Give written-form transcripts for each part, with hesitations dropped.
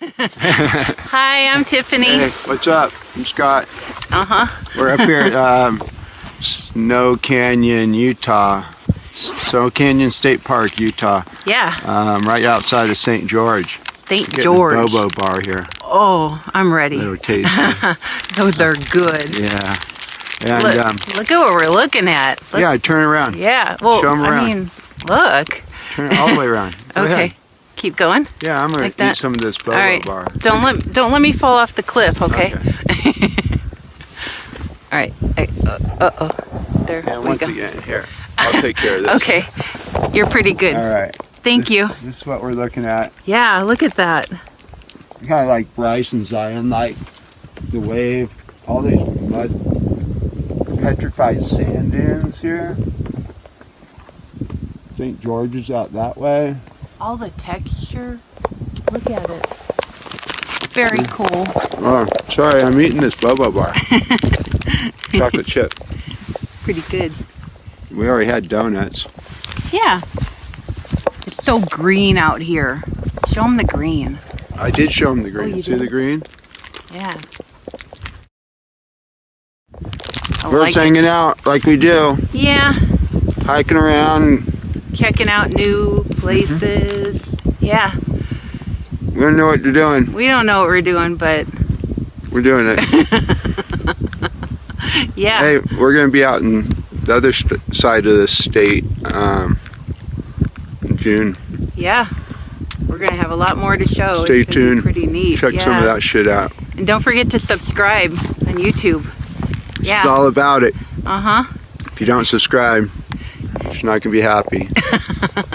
Hi, I'm Tiffany. Hey, what's up? I'm Scott. We're up here at Snow Canyon, Utah. Snow Canyon State Park, Utah. Yeah, Right outside of St. George. St. Getting George. a Bobo bar here. Oh, I'm ready. Little tasty. Those are good. Yeah. And Look at what we're looking at. Look, yeah, turn around. yeah. Well, Show 'em I around. mean, look. Turn it all the way around. Go Okay, ahead. keep going. Yeah, I'm gonna Like that? eat some of this Bobo All right. bar. Don't let me fall off the cliff. Okay. All right. Uh-oh. There And we once go. again, here, I'll take care of this. Okay. You're pretty good. All right. Thank you. This is what we're looking at. Yeah, look at that. Kind of like Bryce and Zion, like the wave, all these mud, petrified sand dunes here. St. George is out that way. All the texture. Look at it. Very cool. Oh, sorry, I'm eating this Bobo bar. Chocolate chip. Pretty good. We already had donuts. Yeah. It's so green out here. Show them the green. I did show them the green. you See did? the green? Yeah. I We're like it. hanging out like we do, Yeah. hiking around. Checking out new places. Yeah. We don't know what you're doing. We don't know what we're doing, but We're doing it. yeah. Hey, we're going to be out in the other side of the state in June. Yeah. We're going to have a lot more to show. Stay It's gonna be tuned. Pretty neat. Check some of that shit out. And don't forget to subscribe on YouTube. It's Yeah. all about it. Uh-huh. If you don't subscribe, you're not going to be happy.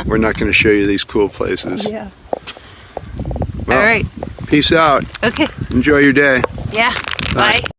We're not going to show you these cool places. Yeah. Well, All right. peace out. Okay. Enjoy your day. Yeah. Bye. Bye.